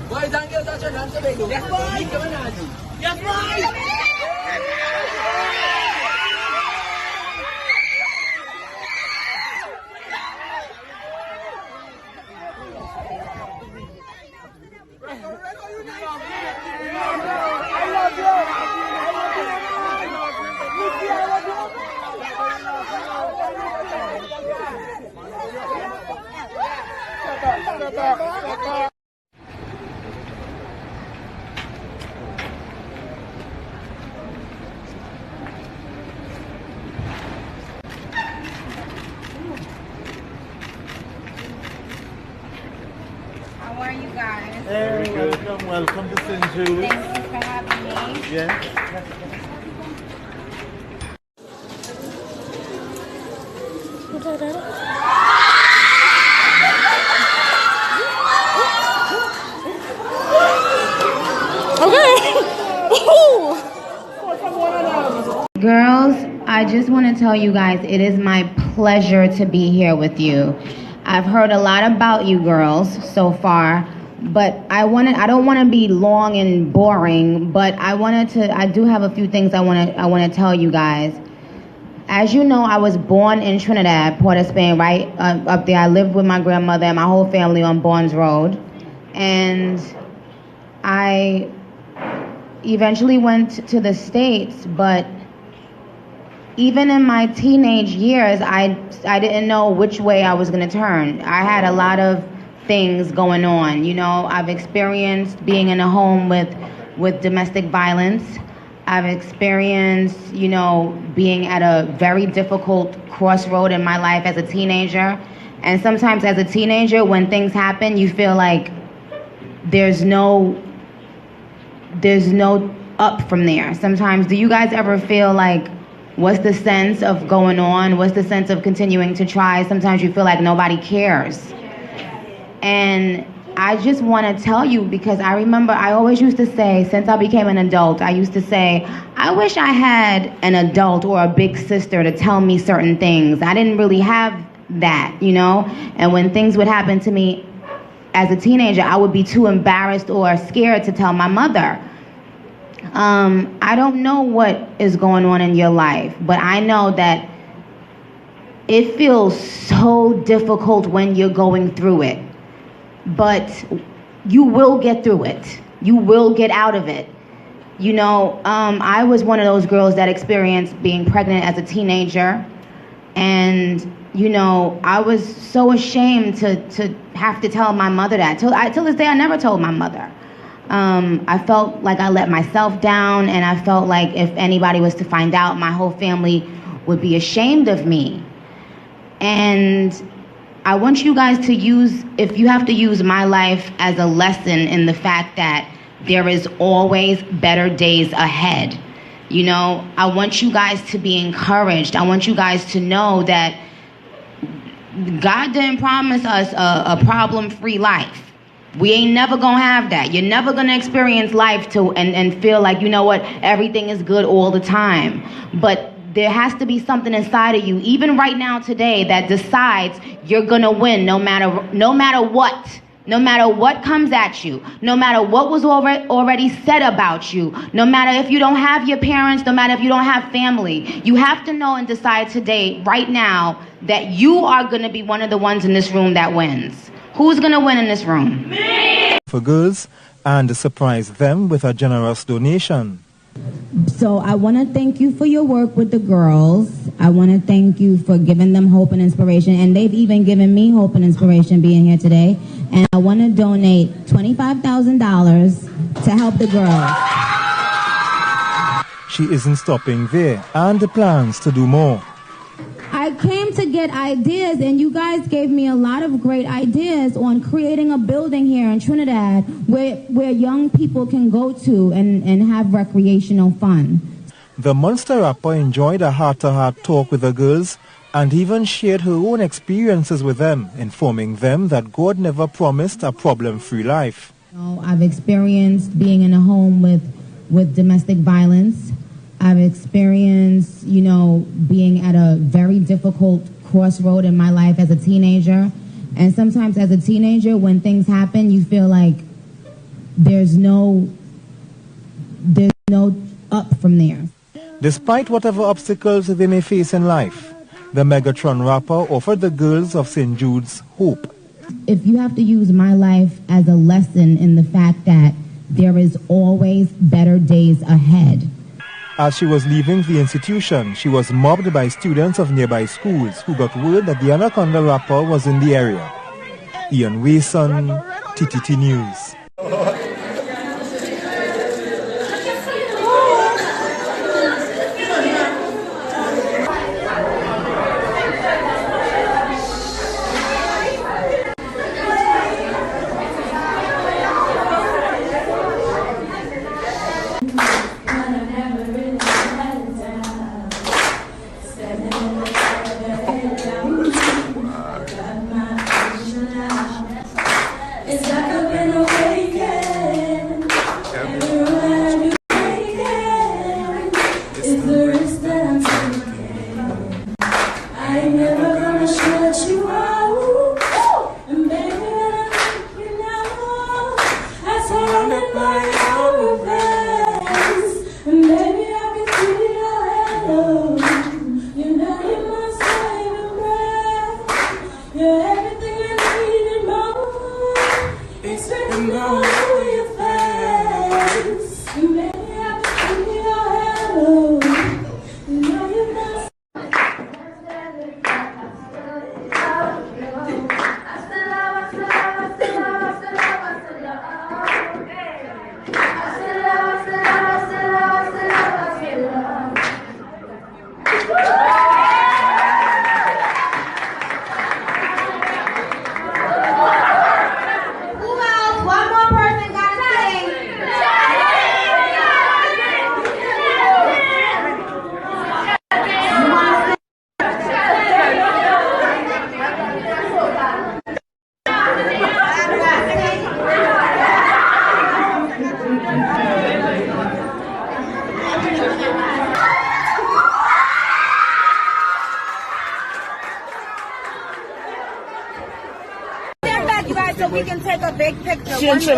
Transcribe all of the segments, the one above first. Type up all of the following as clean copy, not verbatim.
Boys and girls are trying to make Yes, boy. Nicki Minaj. Yes, boy. How are you guys? Hey, welcome to St. Jude. Thank you for having me. Yeah. Girls, I just want to tell you guys, it is my pleasure to be here with you. I've heard a lot about you girls so far, but I don't want to be long and boring, but I do have a few things I want to tell you guys. As you know, I was born in Trinidad, Port of Spain, right up there. I lived with my grandmother and my whole family on Barnes Road, and I eventually went to the States, but even in my teenage years, I didn't know which way I was going to turn. I had a lot of things going on. You know, I've experienced being in a home with domestic violence. I've experienced, you know, being at a very difficult crossroad in my life as a teenager. And sometimes as a teenager, when things happen, you feel like there's no up from there. Sometimes, do you guys ever feel like, what's the sense of going on? What's the sense of continuing to try? Sometimes you feel like nobody cares. And I just want to tell you, because I remember I always used to say, since I became an adult, I used to say, I wish I had an adult or a big sister to tell me certain things. I didn't really have that, you know? And when things would happen to me as a teenager, I would be too embarrassed or scared to tell my mother. I don't know what is going on in your life, but I know that it feels so difficult when you're going through it. But you will get through it. You will get out of it. You know, I was one of those girls that experienced being pregnant as a teenager. And, you know, I was so ashamed to have to tell my mother that. Till this day, I never told my mother. I felt like I let myself down, and I felt like if anybody was to find out, my whole family would be ashamed of me. And I want you guys to use, if you have to use my life as a lesson in the fact that there is always better days ahead. You know, I want you guys to be encouraged. I want you guys to know that God didn't promise us a problem-free life. We ain't never gonna have that. You're never gonna experience life and feel like, you know what, everything is good all the time. But there has to be something inside of you, even right now today, that decides you're gonna win no matter what. No matter what comes at you, no matter what was already said about you, no matter if you don't have your parents, no matter if you don't have family, you have to know and decide today, right now, that you are gonna be one of the ones in this room that wins. Who's gonna win in this room? Me! For girls, and surprise them with a generous donation. So I want to thank you for your work with the girls. I want to thank you for giving them hope and inspiration, and they've even given me hope and inspiration being here today. And I want to donate $25,000 to help the girls. She isn't stopping there, and plans to do more. I came to get ideas, and you guys gave me a lot of great ideas on creating a building here in Trinidad where young people can go to and have recreational fun. The monster rapper enjoyed a heart-to-heart talk with the girls and even shared her own experiences with them, informing them that God never promised a problem-free life. You know, I've experienced being in a home with domestic violence. I've experienced, you know, being at a very difficult crossroad in my life as a teenager. And sometimes as a teenager, when things happen, you feel like there's no up from there. Despite whatever obstacles they may face in life, the Megatron rapper offered the girls of St. Jude's hope. If you have to use my life as a lesson in the fact that there is always better days ahead. As she was leaving the institution, she was mobbed by students of nearby schools who got word that the Anaconda rapper was in the area. Ian Wason, TTT News. So we can take a big picture. I love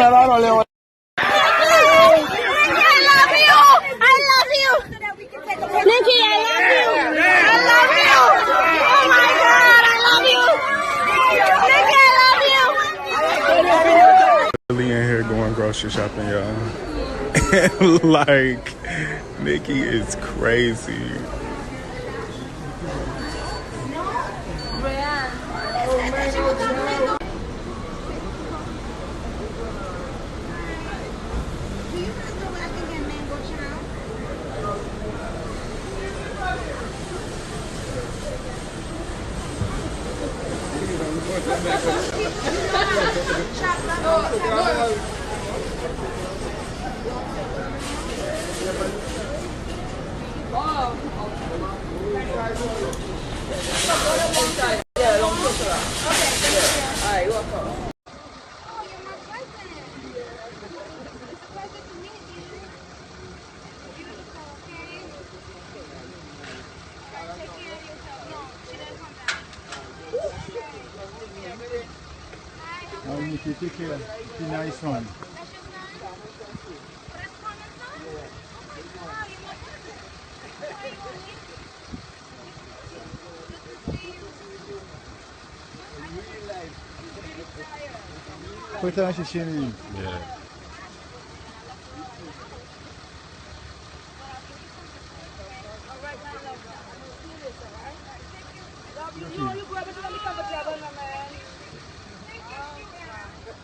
you. Nicki, I love you. I love you. Oh my God, I love you. Nicki, I love you. Really in here going grocery shopping, y'all. Like, Nicki is crazy. Take care. Be nice one. Put on your chin. Yeah.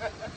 Okay.